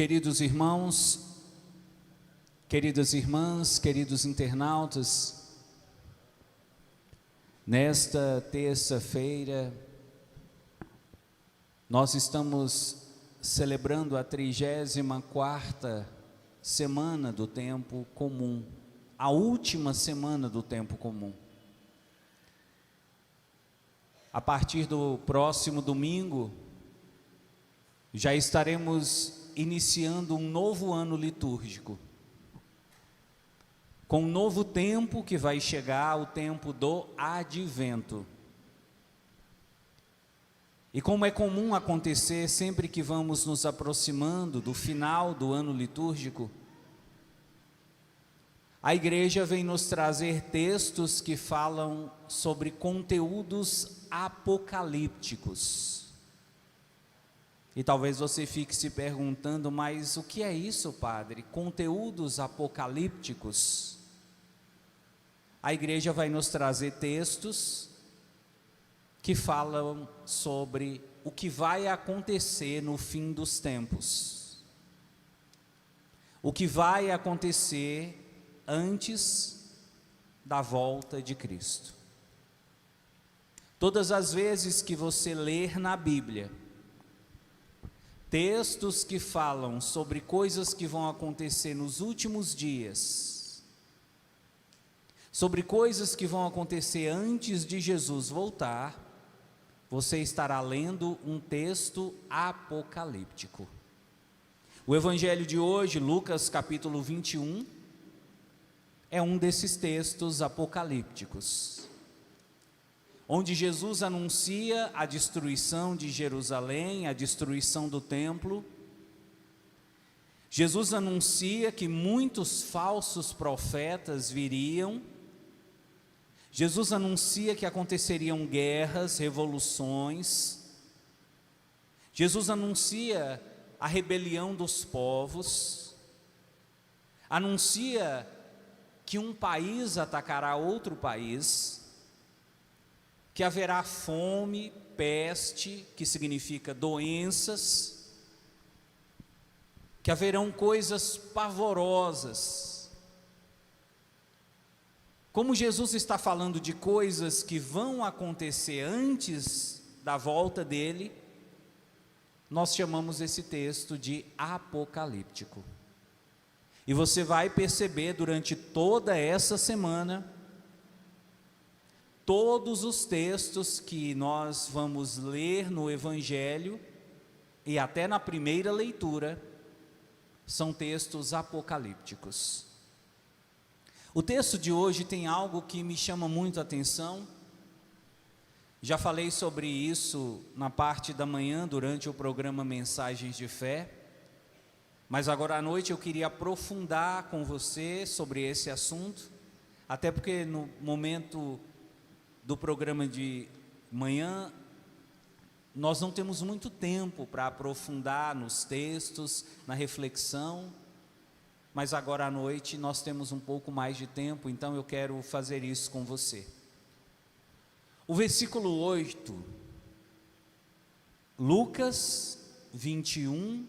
Queridos irmãos, queridas irmãs, queridos internautas, nesta terça-feira nós estamos celebrando a 34ª semana do tempo comum, a última semana do tempo comum. A partir do próximo domingo, já estaremos iniciando um novo ano litúrgico, com um novo tempo que vai chegar, o tempo do Advento. E como é comum acontecer sempre que vamos nos aproximando do final do ano litúrgico, a igreja vem nos trazer textos que falam sobre conteúdos apocalípticos. E talvez você fique se perguntando, mas o que é isso, padre? Conteúdos apocalípticos? A igreja vai nos trazer textos que falam sobre o que vai acontecer no fim dos tempos. O que vai acontecer antes da volta de Cristo. Todas as vezes que você ler na Bíblia textos que falam sobre coisas que vão acontecer nos últimos dias, sobre coisas que vão acontecer antes de Jesus voltar, você estará lendo um texto apocalíptico. O evangelho de hoje, Lucas capítulo 21, é um desses textos apocalípticos, onde Jesus anuncia a destruição de Jerusalém, a destruição do templo. Jesus anuncia que muitos falsos profetas viriam. Jesus anuncia que aconteceriam guerras, revoluções. Jesus anuncia a rebelião dos povos. Anuncia que um país atacará outro país, que haverá fome, peste, que significa doenças, que haverão coisas pavorosas. Como Jesus está falando de coisas que vão acontecer antes da volta dele, nós chamamos esse texto de apocalíptico. E você vai perceber durante toda essa semana, todos os textos que nós vamos ler no Evangelho, e até na primeira leitura, são textos apocalípticos. O texto de hoje tem algo que me chama muito a atenção. Já falei sobre isso na parte da manhã, durante o programa Mensagens de Fé, mas agora à noite eu queria aprofundar com você sobre esse assunto, até porque no momento do programa de manhã, nós não temos muito tempo para aprofundar nos textos, na reflexão, mas agora à noite nós temos um pouco mais de tempo, então eu quero fazer isso com você. O versículo 8, Lucas 21,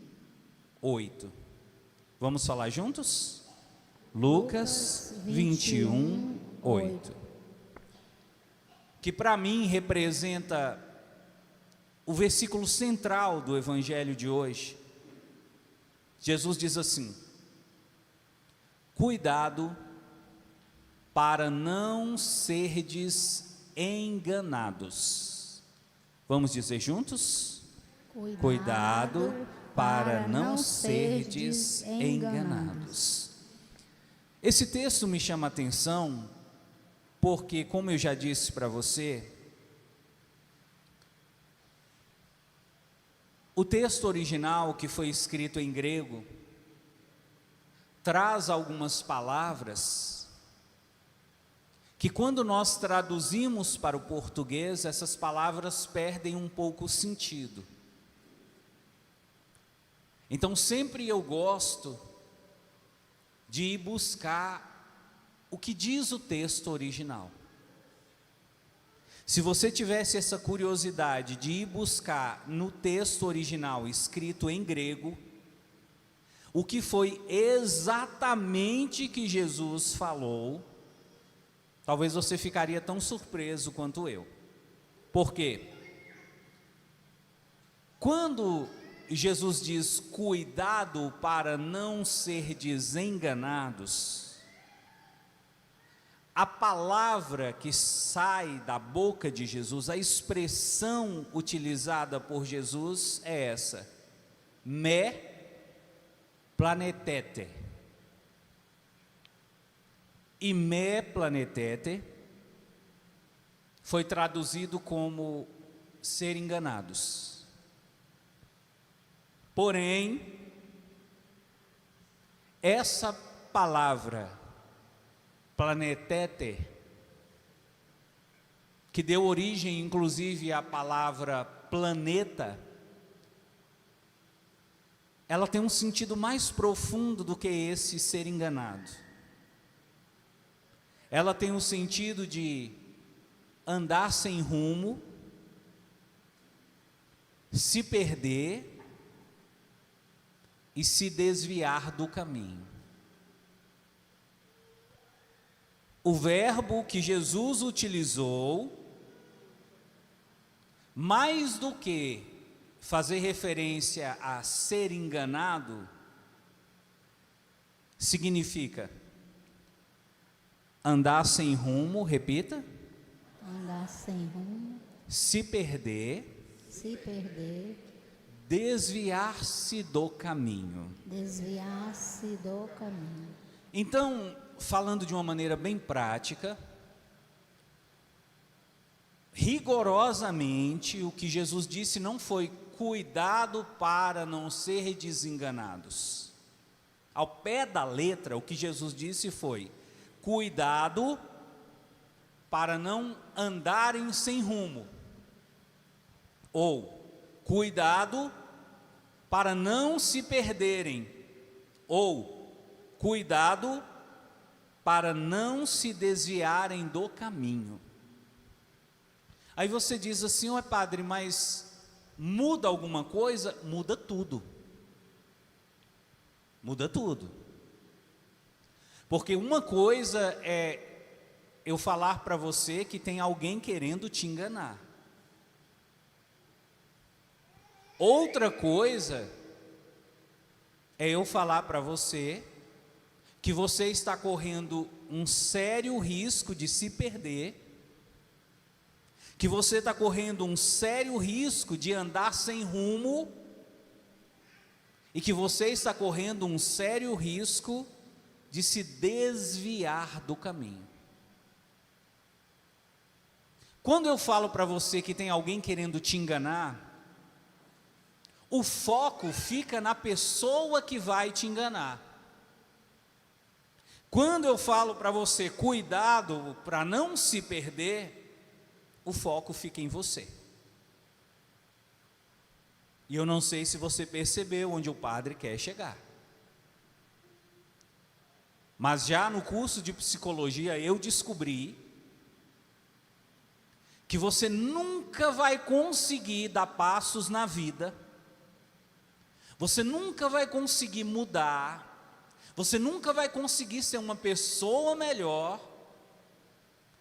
8. Vamos falar juntos? Lucas 21, 8. Que para mim representa o versículo central do evangelho de hoje. Jesus diz assim: cuidado para não serdes enganados. Vamos dizer juntos? Cuidado para não serdes enganados. Esse texto me chama a atenção porque, como eu já disse para você, o texto original, que foi escrito em grego, traz algumas palavras que, quando nós traduzimos para o português, essas palavras perdem um pouco o sentido. Então sempre eu gosto de ir buscar o que diz o texto original. Se você tivesse essa curiosidade de ir buscar no texto original escrito em grego, o que foi exatamente que Jesus falou, talvez você ficaria tão surpreso quanto eu. Por quê? Quando Jesus diz cuidado para não ser desenganados, a palavra que sai da boca de Jesus, a expressão utilizada por Jesus é essa: me planetete. E me planetete foi traduzido como ser enganados. Porém, essa palavra planetete, que deu origem inclusive à palavra planeta, ela tem um sentido mais profundo do que esse ser enganado. Ela tem o sentido de andar sem rumo, se perder e se desviar do caminho. O verbo que Jesus utilizou, mais do que fazer referência a ser enganado, significa andar sem rumo, repita. Andar sem rumo. Se perder. Se perder. Desviar-se do caminho. Desviar-se do caminho. Então, falando de uma maneira bem prática, rigorosamente, o que Jesus disse não foi cuidado para não ser desenganados. Ao pé da letra, o que Jesus disse foi cuidado para não andarem sem rumo, ou cuidado para não se perderem, ou cuidado para não se desviarem do caminho. Aí você diz assim: ué, padre, mas muda alguma coisa? Muda tudo. Muda tudo. Porque uma coisa é eu falar para você que tem alguém querendo te enganar. Outra coisa é eu falar para você que você está correndo um sério risco de se perder, que você está correndo um sério risco de andar sem rumo, e que você está correndo um sério risco de se desviar do caminho. Quando eu falo para você que tem alguém querendo te enganar, o foco fica na pessoa que vai te enganar. Quando eu falo para você, cuidado para não se perder, o foco fica em você. E eu não sei se você percebeu onde o padre quer chegar. Mas já no curso de psicologia eu descobri que você nunca vai conseguir dar passos na vida, você nunca vai conseguir mudar, você nunca vai conseguir ser uma pessoa melhor,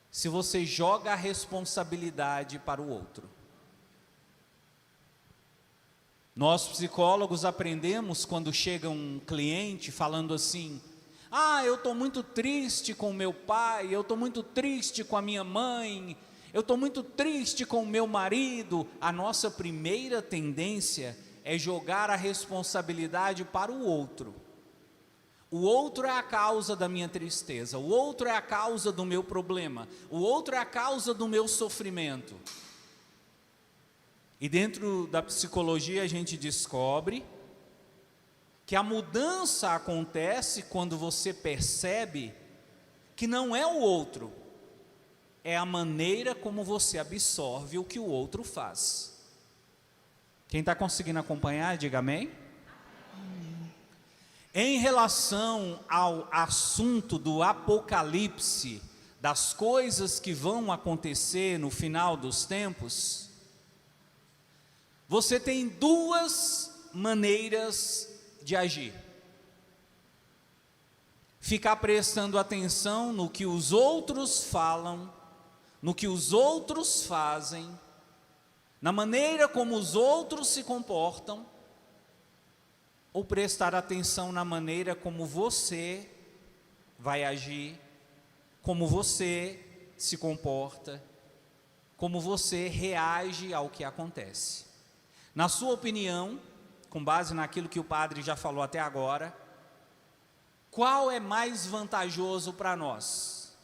se você joga a responsabilidade para o outro. Nós psicólogos aprendemos quando chega um cliente falando assim: ah, eu estou muito triste com meu pai, eu estou muito triste com a minha mãe, eu estou muito triste com o meu marido. A nossa primeira tendência é jogar a responsabilidade para o outro. O outro é a causa da minha tristeza, o outro é a causa do meu problema, o outro é a causa do meu sofrimento. E dentro da psicologia a gente descobre que a mudança acontece quando você percebe que não é o outro, é a maneira como você absorve o que o outro faz. Quem está conseguindo acompanhar, diga amém. Em relação ao assunto do Apocalipse, das coisas que vão acontecer no final dos tempos, você tem duas maneiras de agir. ficar prestando atenção no que os outros falam, no que os outros fazem, na maneira como os outros se comportam, ou prestar atenção na maneira como você vai agir, como você se comporta, como você reage ao que acontece. Na sua opinião, com base naquilo que o padre já falou até agora, qual é mais vantajoso para nós?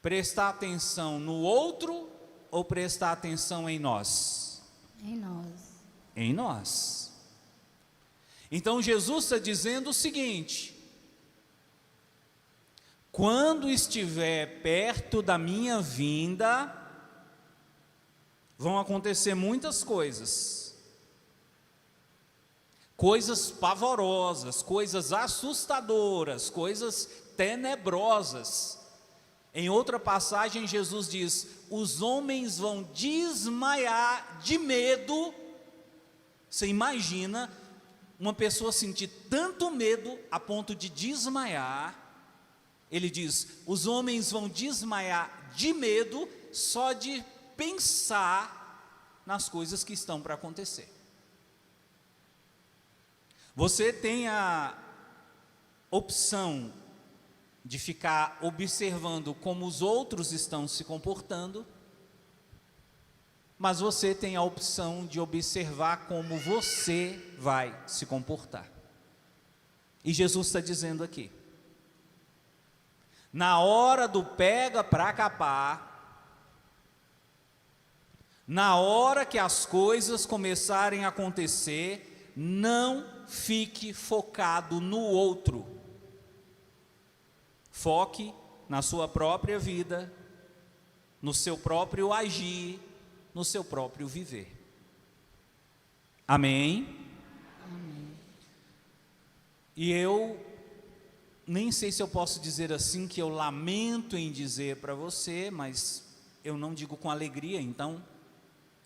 Prestar atenção no outro ou prestar atenção em nós? Em nós. Em nós. Então Jesus está dizendo o seguinte: quando estiver perto da minha vinda, vão acontecer muitas coisas. Coisas pavorosas, coisas assustadoras, coisas tenebrosas. Em outra passagem, Jesus diz: os homens vão desmaiar de medo. Você imagina uma pessoa sentir tanto medo a ponto de desmaiar? Ele diz: os homens vão desmaiar de medo só de pensar nas coisas que estão para acontecer. Você tem a opção de ficar observando como os outros estão se comportando, mas você tem a opção de observar como você vai se comportar. E Jesus está dizendo aqui: na hora do pega para capar, na hora que as coisas começarem a acontecer, não fique focado no outro. Foque na sua própria vida, no seu próprio agir, no seu próprio viver. Amém? Amém. E eu nem sei se eu posso dizer assim, que eu lamento em dizer para você, mas eu não digo com alegria, então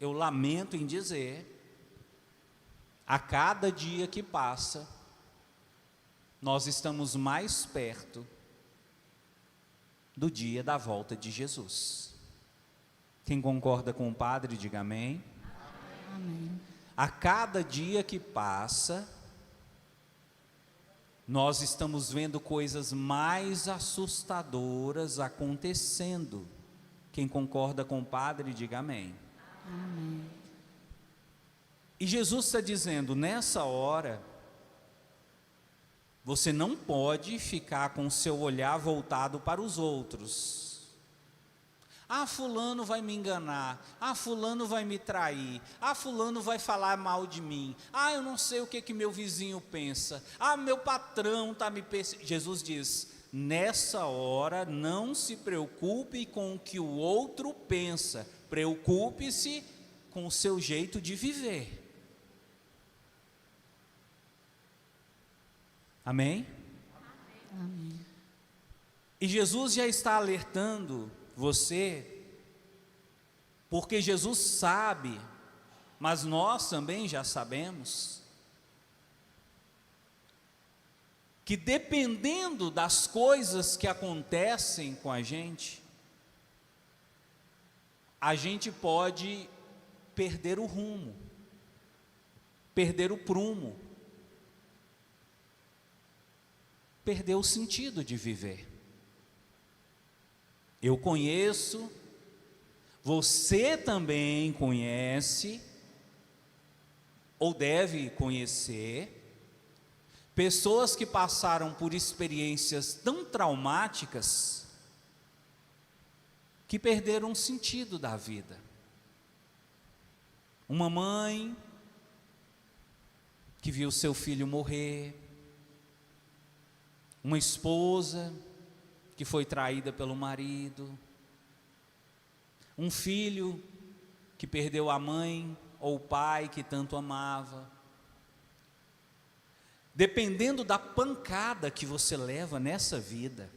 eu lamento em dizer: a cada dia que passa, nós estamos mais perto do dia da volta de Jesus. Quem concorda com o padre, diga amém. Amém. A cada dia que passa, nós estamos vendo coisas mais assustadoras acontecendo. Quem concorda com o padre, diga amém. Amém. E Jesus está dizendo: nessa hora, você não pode ficar com o seu olhar voltado para os outros. Ah, fulano vai me enganar. Ah, fulano vai me trair. Ah, fulano vai falar mal de mim. Ah, eu não sei o que meu vizinho pensa. Ah, meu patrão está me perseguindo. Jesus diz: nessa hora, não se preocupe com o que o outro pensa. Preocupe-se com o seu jeito de viver. Amém? Amém. E Jesus já está alertando você, porque Jesus sabe, mas nós também já sabemos, que dependendo das coisas que acontecem com a gente pode perder o rumo, perder o prumo, perder o sentido de viver. Eu conheço, você também conhece, ou deve conhecer, pessoas que passaram por experiências tão traumáticas que perderam o sentido da vida. Uma mãe que viu seu filho morrer, uma esposa que foi traída pelo marido, um filho que perdeu a mãe ou o pai que tanto amava. Dependendo da pancada que você leva nessa vida,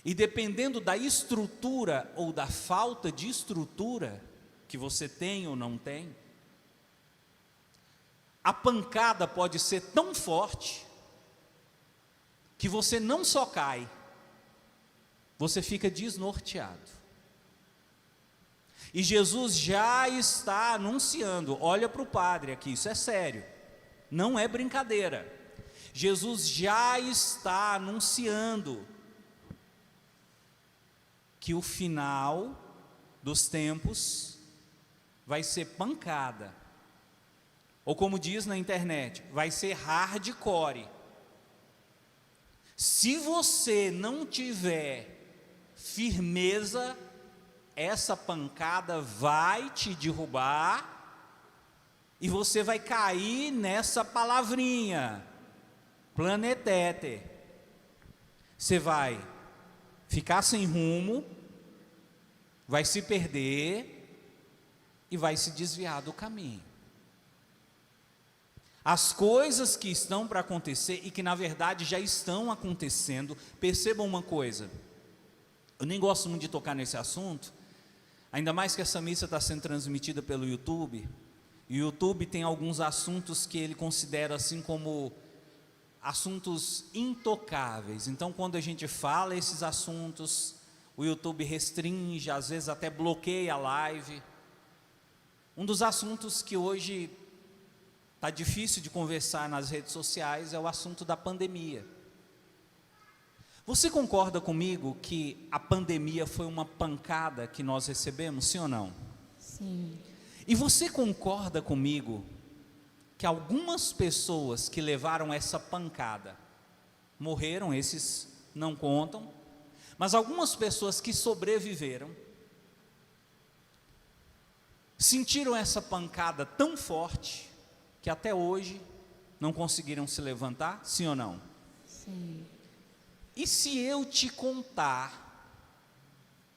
e dependendo da estrutura ou da falta de estrutura que você tem ou não tem, a pancada pode ser tão forte que você não só cai, você fica desnorteado. E Jesus já está anunciando, olha para o padre aqui, isso é sério, não é brincadeira. Jesus já está anunciando que o final dos tempos vai ser pancada, ou como diz na internet, vai ser hardcore. Se você não tiver firmeza, essa pancada vai te derrubar e você vai cair nessa palavrinha, planetete. Você vai ficar sem rumo, vai se perder e vai se desviar do caminho. As coisas que estão para acontecer e que na verdade já estão acontecendo, percebam uma coisa, eu nem gosto muito de tocar nesse assunto, ainda mais que essa missa está sendo transmitida pelo YouTube, e o YouTube tem alguns assuntos que ele considera assim como assuntos intocáveis. Então quando a gente fala esses assuntos, o YouTube restringe, às vezes até bloqueia a live. Um dos assuntos que hoje está difícil de conversar nas redes sociais é o assunto da pandemia. Você concorda comigo que a pandemia foi uma pancada que nós recebemos, sim ou não? Sim. E você concorda comigo que algumas pessoas que levaram essa pancada morreram, esses não contam, mas algumas pessoas que sobreviveram sentiram essa pancada tão forte que até hoje não conseguiram se levantar, sim ou não? Sim. E se eu te contar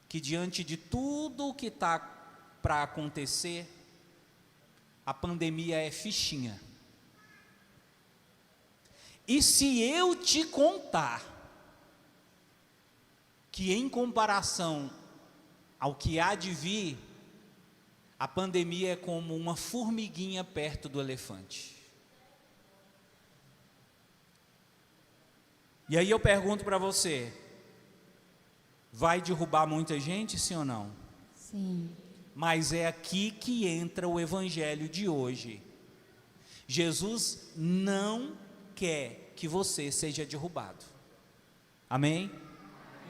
que diante de tudo o que está para acontecer, a pandemia é fichinha? E se eu te contar que em comparação ao que há de vir, a pandemia é como uma formiguinha perto do elefante? E aí eu pergunto para você, vai derrubar muita gente, sim ou não? Sim. Mas é aqui que entra o evangelho de hoje. Jesus não quer que você seja derrubado. Amém?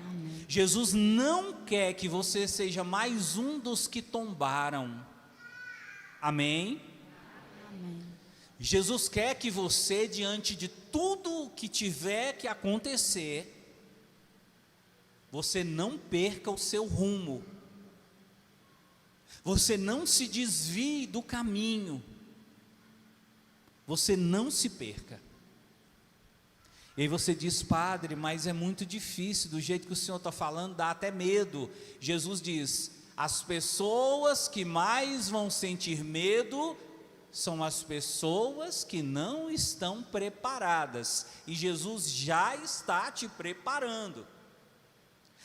Amém. Jesus não quer que você seja mais um dos que tombaram. Amém? Amém. Jesus quer que você, diante de tudo o que tiver que acontecer, você não perca o seu rumo, você não se desvie do caminho, você não se perca. E aí você diz, padre, mas é muito difícil, do jeito que o senhor está falando, dá até medo. Jesus diz, as pessoas que mais vão sentir medo são as pessoas que não estão preparadas, e Jesus já está te preparando.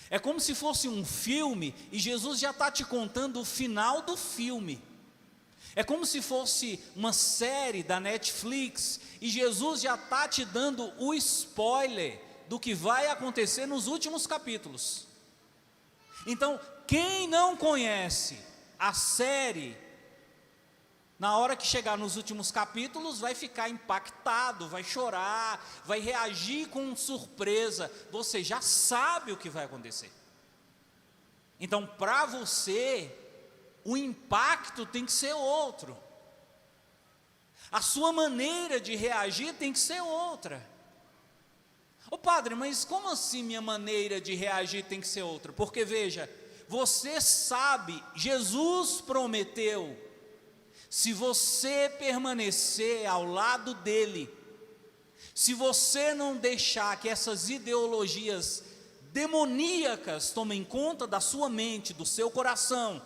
É como se fosse um filme, e Jesus já está te contando o final do filme. É como se fosse uma série da Netflix, e Jesus já está te dando o spoiler do que vai acontecer nos últimos capítulos. Então, quem não conhece a série, na hora que chegar nos últimos capítulos, vai ficar impactado, vai chorar, vai reagir com surpresa. Você já sabe o que vai acontecer. Então, para você, o impacto tem que ser outro. A sua maneira de reagir tem que ser outra. Ô padre, mas como assim minha maneira de reagir tem que ser outra? Porque veja, você sabe, Jesus prometeu, se você permanecer ao lado dele, se você não deixar que essas ideologias demoníacas tomem conta da sua mente, do seu coração,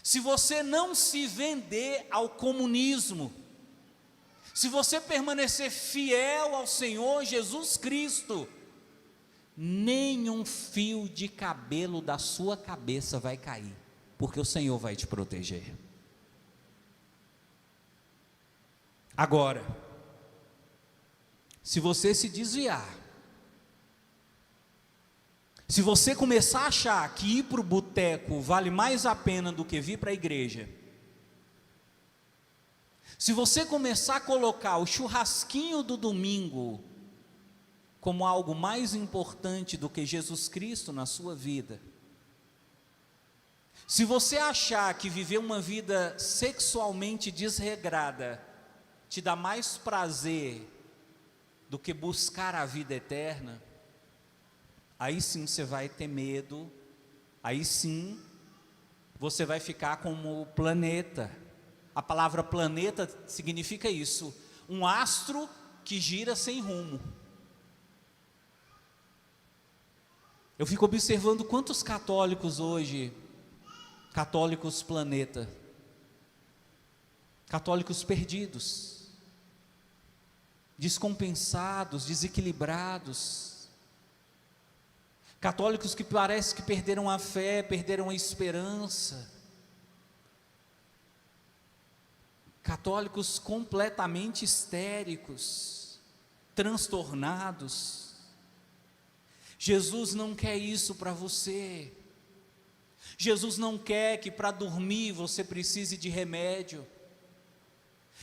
se você não se vender ao comunismo, se você permanecer fiel ao Senhor Jesus Cristo, nenhum fio de cabelo da sua cabeça vai cair, porque o Senhor vai te proteger. Agora, Se você se desviar, se você começar a achar que ir para o boteco vale mais a pena do que vir para a igreja, se você começar a colocar o churrasquinho do domingo como algo mais importante do que Jesus Cristo na sua vida, se você achar que viver uma vida sexualmente desregrada te dá mais prazer do que buscar a vida eterna, aí sim você vai ter medo, aí sim você vai ficar como o planeta. A palavra planeta significa isso, um astro que gira sem rumo. Eu fico observando quantos católicos hoje, católicos planeta, católicos perdidos, descompensados, desequilibrados, católicos que parece que perderam a fé, perderam a esperança, católicos completamente histéricos, transtornados. Jesus não quer isso para você. Jesus não quer que para dormir você precise de remédio.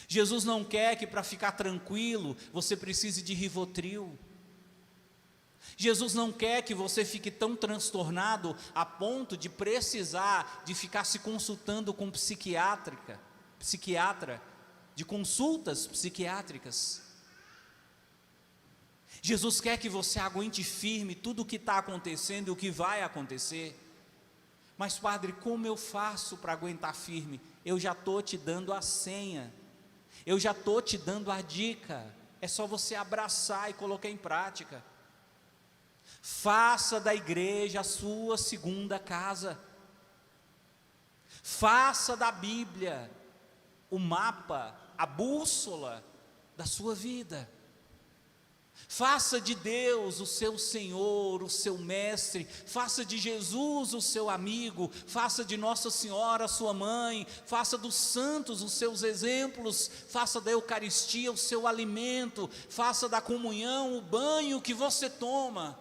Jesus não quer que para ficar tranquilo você precise de Rivotril. Jesus não quer que você fique tão transtornado a ponto de precisar de ficar se consultando com psiquiatra, de consultas psiquiátricas. Jesus quer que você aguente firme tudo o que está acontecendo e o que vai acontecer. Mas padre, como eu faço para aguentar firme? Eu já estou te dando a senha, eu já estou te dando a dica, é só você abraçar e colocar em prática. Faça da igreja a sua segunda casa, faça da Bíblia o mapa, a bússola da sua vida. Faça de Deus o seu Senhor, o seu mestre, faça de Jesus o seu amigo, faça de Nossa Senhora a sua mãe, faça dos santos os seus exemplos, faça da Eucaristia o seu alimento, faça da comunhão o banho que você toma,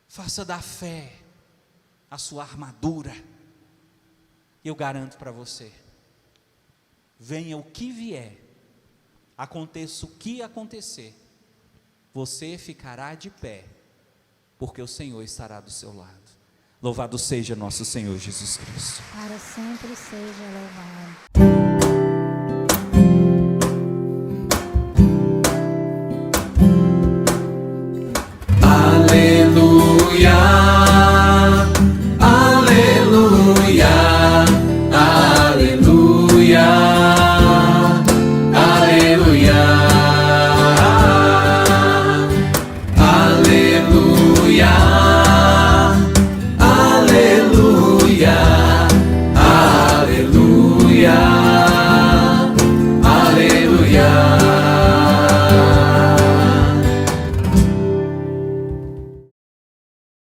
faça da fé a sua armadura. Eu garanto para você, venha o que vier, aconteça o que acontecer, você ficará de pé, porque o Senhor estará do seu lado. Louvado seja nosso Senhor Jesus Cristo. Para sempre seja louvado.